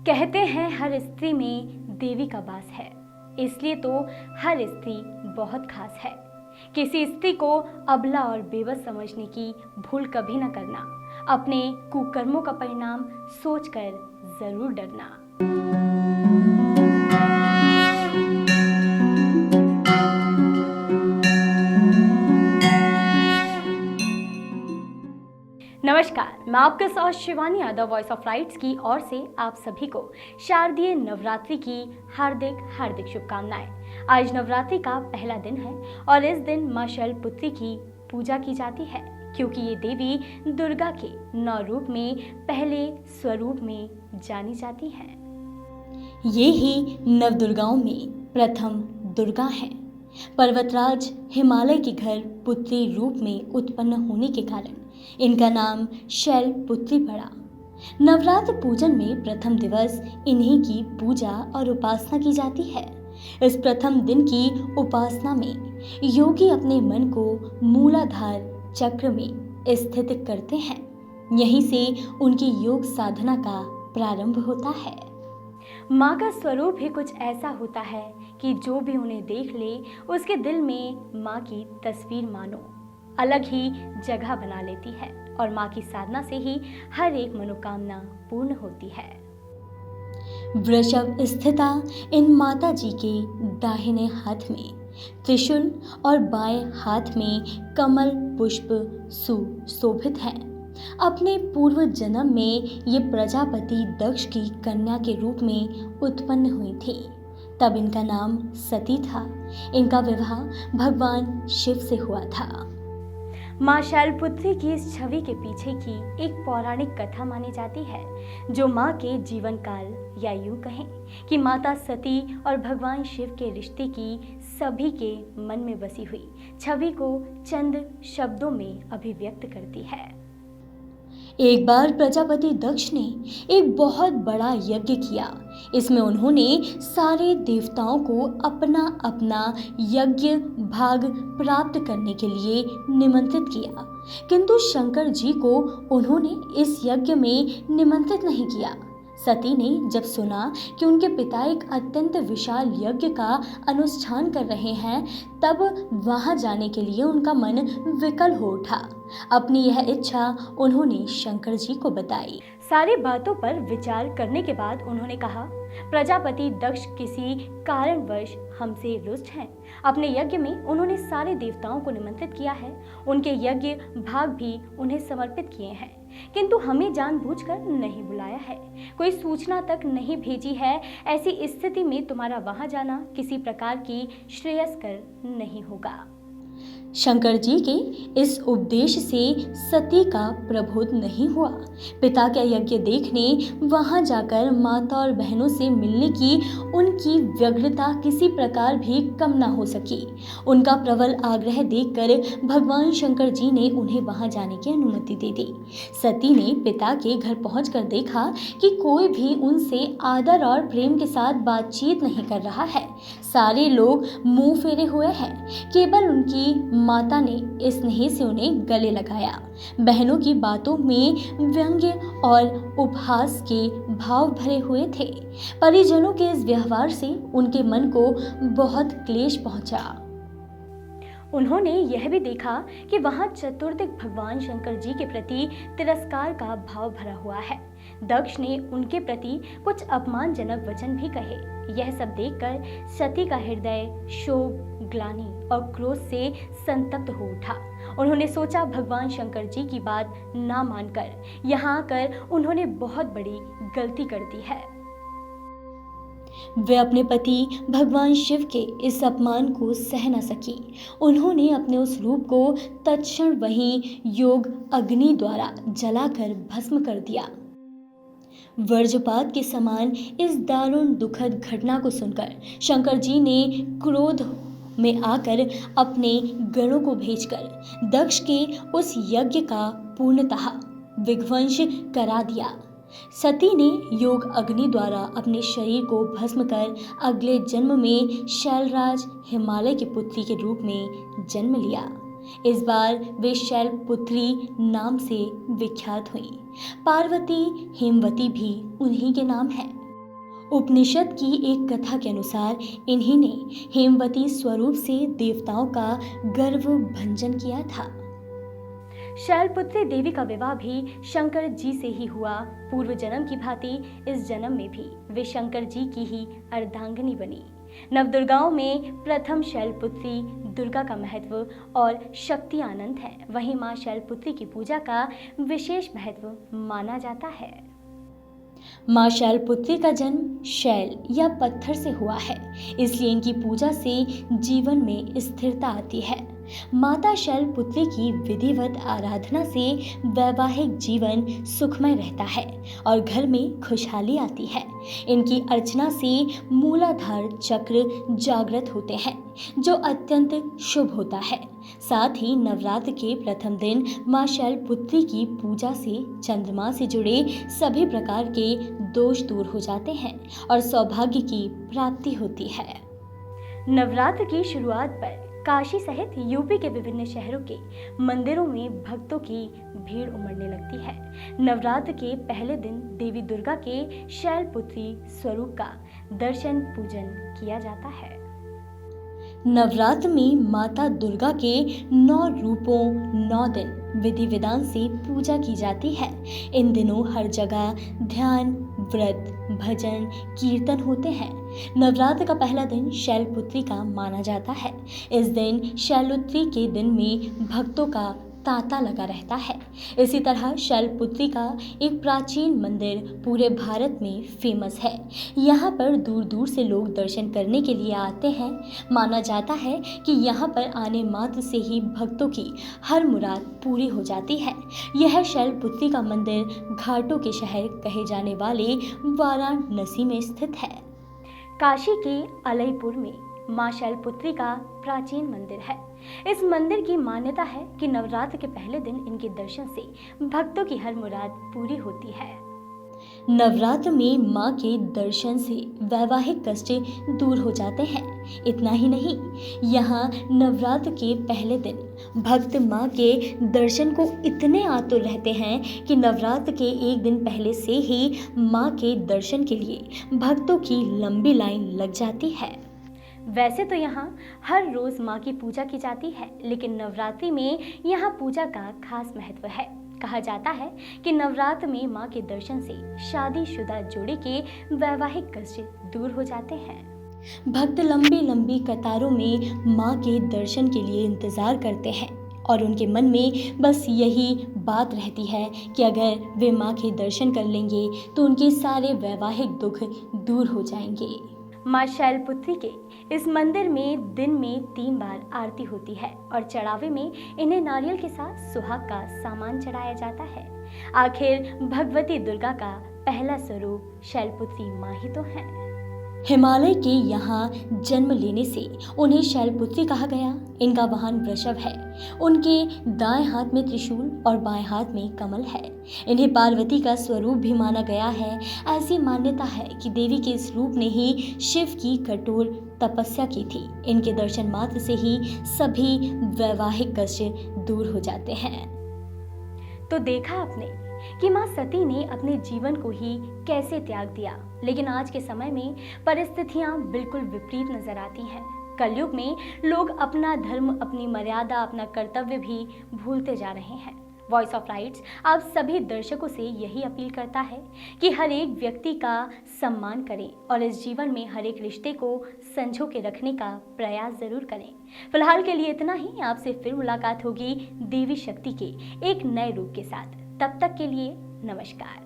कहते हैं हर स्त्री में देवी का वास है, इसलिए तो हर स्त्री बहुत खास है। किसी स्त्री को अबला और बेबस समझने की भूल कभी न करना। अपने कुकर्मों का परिणाम सोचकर जरूर डरना। नमस्कार, मैं आपके साथ Shivani Yadav voice of rights की ओर से आप सभी को शारदीय नवरात्रि की हार्दिक शुभकामनाएं। आज नवरात्रि का पहला दिन है और इस दिन मां शैलपुत्री की पूजा की जाती है, क्योंकि ये देवी दुर्गा के 9 रूप में पहले स्वरूप में जानी जाती हैं। ये ही नवदुर्गाओं में प्रथम दुर्गा हैं। पर्वतराज हिमालय के घर पुत्री रूप में उत्पन्न होने के कारण इनका नाम शैलपुत्री पड़ा। नवरात्र पूजन में प्रथम दिवस इन्हीं की पूजा और उपासना की जाती है। इस प्रथम दिन की उपासना में योगी अपने मन को मूलाधार चक्र में स्थित करते हैं। यहीं से उनकी योग साधना का प्रारंभ होता है। माँ का स्वरूप ही कुछ ऐसा होता है कि जो भी उन्हें देख ले उसके दिल में माँ की तस्वीर मानो अलग ही जगह बना लेती है और माँ की साधना से ही हर एक मनोकामना पूर्ण होती है। वृषभ स्थिता इन माता जी के दाहिने हाथ में त्रिशूल और बाएं हाथ में कमल पुष्प सुशोभित हैं। अपने पूर्व जन्म में ये प्रजापति दक्ष की कन्या के रूप में उत्पन्न हुई थी। तब इनका नाम सती था। इनका विवाह भगवान शिव से हुआ था। मां शैलपुत्री की इस छवि के पीछे की एक पौराणिक कथा मानी जाती है, जो मां के जीवन काल या यूं कहें कि माता सती और भगवान शिव के रिश्ते की सभी के मन में बसी हुई छवि को चंद शब्दों में अभिव्यक्त करती है। एक बार प्रजापति दक्ष ने एक बहुत बड़ा यज्ञ किया। इसमें उन्होंने सारे देवताओं को अपना अपना यज्ञ भाग प्राप्त करने के लिए निमंत्रित किया, किंतु शंकर जी को उन्होंने इस यज्ञ में निमंत्रित नहीं किया। सती ने जब सुना कि उनके पिता एक अत्यंत विशाल यज्ञ का अनुष्ठान कर रहे हैं, तब वहां जाने के लिए उनका मन विकल हो उठा। अपनी यह इच्छा उन्होंने शंकर जी को बताई। सारी बातों पर विचार करने के बाद उन्होंने कहा, प्रजापति दक्ष किसी कारणवश हमसे रुष्ट हैं। अपने यज्ञ में उन्होंने सारे देवताओं को निमंत्रित किया है, उनके यज्ञ भाग भी उन्हें समर्पित किए हैं, किंतु हमें जानबूझकर नहीं बुलाया है, कोई सूचना तक नहीं भेजी है। ऐसी स्थिति में तुम्हारा वहां जाना किसी प्रकार की श्रेयस्कर नहीं होगा। शंकर जी के इस उपदेश से सती का प्रबोध नहीं हुआ। पिता का यज्ञ देखने वहां जाकर माता और बहनों से मिलने की उनकी व्यग्रता किसी प्रकार भी कम न हो सकी। उनका प्रबल आग्रह देखकर भगवान शंकर जी ने उन्हें वहां जाने की अनुमति दे दी। सती ने पिता के घर पहुंचकर देखा कि कोई भी उनसे आदर और प्रेम के साथ बातचीत नहीं कर रहा है। सारे लोग मुंह फेरे हुए हैं। केवल उनकी माता ने स्नेह से उन्हें गले लगाया। बहनों की बातों में व्यंग्य और उपहास के भाव भरे हुए थे। परिजनों के इस व्यवहार से उनके मन को बहुत क्लेश पहुंचा। उन्होंने यह भी देखा कि वहां चतुर्दिक भगवान शंकर जी के प्रति तिरस्कार का भाव भरा हुआ है। दक्ष ने उनके प्रति कुछ अपमानजनक वचन भी कहे। यह सब देखकर सती का हृदय शोक, ग्लानि और क्रोध से संतप्त हो उठा। उन्होंने सोचा, भगवान शंकर जी की बात ना मानकर यहाँ आकर उन्होंने बहुत बड़ी गलती कर दी है। वे अपने पति भगवान शिव के इस अपमान को सह न सकी। उन्होंने अपने उस रूप को तत्क्षण वहीं योग अग्नि द्वारा जलाकर भस्म कर दिया। वज्रपात के समान इस दारुण दुखद घटना को सुनकर शंकर जी ने क्रोध में आकर अपने गणों को भेजकर दक्ष के उस यज्ञ का पूर्णतः विध्वंस करा दिया। सती ने योग अग्नि द्वारा अपने शरीर को भस्म कर अगले जन्म में शैलराज हिमालय की पुत्री के रूप में जन्म लिया। इस बार वे शैलपुत्री नाम से विख्यात हुईं। पार्वती हेमवती भी उन्हीं के नाम है। उपनिषद की एक कथा के अनुसार इन्हीं ने हेमवती स्वरूप से देवताओं का गर्व भंजन किया था। शैलपुत्री देवी का विवाह भी शंकर जी से ही हुआ। पूर्व जन्म की भांति इस जन्म में भी वे शंकर जी की ही अर्धांगिनी बनी। नवदुर्गाओं में प्रथम शैलपुत्री दुर्गा का महत्व और शक्ति आनंद है। वहीं मां शैलपुत्री की पूजा का विशेष महत्व माना जाता है। मां शैलपुत्री का जन्म शैल या पत्थर से हुआ है, इसलिए इनकी पूजा से जीवन में स्थिरता आती है। माता शैलपुत्री की विधिवत आराधना से वैवाहिक जीवन सुखमय रहता है और घर में खुशहाली आती है। इनकी अर्चना से मूलाधार चक्र जागृत होते हैं, जो अत्यंत शुभ होता है। साथ ही नवरात्र के प्रथम दिन मां शैलपुत्री की पूजा से चंद्रमा से जुड़े सभी प्रकार के दोष दूर हो जाते हैं और सौभाग्य की प्राप्ति होती है। नवरात्र की शुरुआत पर काशी सहित यूपी के विभिन्न शहरों के मंदिरों में भक्तों की भीड़ उमड़ने लगती है। नवरात्र के पहले दिन देवी दुर्गा के शैलपुत्री स्वरूप का दर्शन पूजन किया जाता है। नवरात्र में माता दुर्गा के 9 रूपों 9 दिन विधि विधान से पूजा की जाती है। इन दिनों हर जगह ध्यान, व्रत, भजन, कीर्तन होते हैं। नवरात्र का पहला दिन शैलपुत्री का माना जाता है। इस दिन शैलपुत्री के दिन में भक्तों का तांता लगा रहता है। इसी तरह शैलपुत्री का एक प्राचीन मंदिर पूरे भारत में फेमस है। यहाँ पर दूर दूर से लोग दर्शन करने के लिए आते हैं। माना जाता है कि यहाँ पर आने मात्र से ही भक्तों की हर मुराद पूरी हो जाती है। यह शैलपुत्री का मंदिर घाटों के शहर कहे जाने वाले वाराणसी में स्थित है। काशी के अलईपुर में मां शैलपुत्री का प्राचीन मंदिर है। इस मंदिर की मान्यता है कि नवरात्र के पहले दिन इनके दर्शन से भक्तों की हर मुराद पूरी होती है। नवरात्र में मां के दर्शन से वैवाहिक कष्ट दूर हो जाते हैं। इतना ही नहीं, यहाँ नवरात्र के पहले दिन भक्त मां के दर्शन को इतने आतुर रहते हैं कि नवरात्र के एक दिन पहले से ही मां के दर्शन के लिए भक्तों की लंबी लाइन लग जाती है। वैसे तो यहाँ हर रोज माँ की पूजा की जाती है, लेकिन नवरात्रि में यहाँ पूजा का खास महत्व है। कहा जाता है कि नवरात्र में माँ के दर्शन से शादीशुदा जोड़े के वैवाहिक कष्ट दूर हो जाते हैं। भक्त लंबी लंबी कतारों में माँ के दर्शन के लिए इंतजार करते हैं और उनके मन में बस यही बात रहती है कि अगर वे माँ के दर्शन कर लेंगे तो उनके सारे वैवाहिक दुख दूर हो जाएंगे। मां शैलपुत्री के इस मंदिर में दिन में 3 बार आरती होती है और चढ़ावे में इन्हें नारियल के साथ सुहाग का सामान चढ़ाया जाता है। आखिर भगवती दुर्गा का पहला स्वरूप शैलपुत्री मां ही तो है। हिमालय के यहाँ जन्म लेने से उन्हें शैलपुत्री कहा गया। इनका वाहन वृषभ है। उनके दाएं हाथ में त्रिशूल और बाएं हाथ में कमल है। इन्हें पार्वती का स्वरूप भी माना गया है। ऐसी मान्यता है कि देवी के इस रूप ने ही शिव की कठोर तपस्या की थी। इनके दर्शन मात्र से ही सभी वैवाहिक कष्ट दूर हो जाते हैं। तो देखा आपने कि मां सती ने अपने जीवन को ही कैसे त्याग दिया, लेकिन आज के समय में परिस्थितियां बिल्कुल विपरीत नजर आती हैं। कलयुग में लोग अपना धर्म, अपनी मर्यादा, अपना कर्तव्य भी भूलते जा रहे हैं। वॉइस ऑफ राइट्स आप सभी दर्शकों से यही अपील करता है कि हर एक व्यक्ति का सम्मान करें और इस जीवन में हर एक रिश्ते को संजो के रखने का प्रयास जरूर करें। फिलहाल के लिए इतना ही। आपसे फिर मुलाकात होगी देवी शक्ति के एक नए रूप के साथ। तब तक के लिए नमस्कार।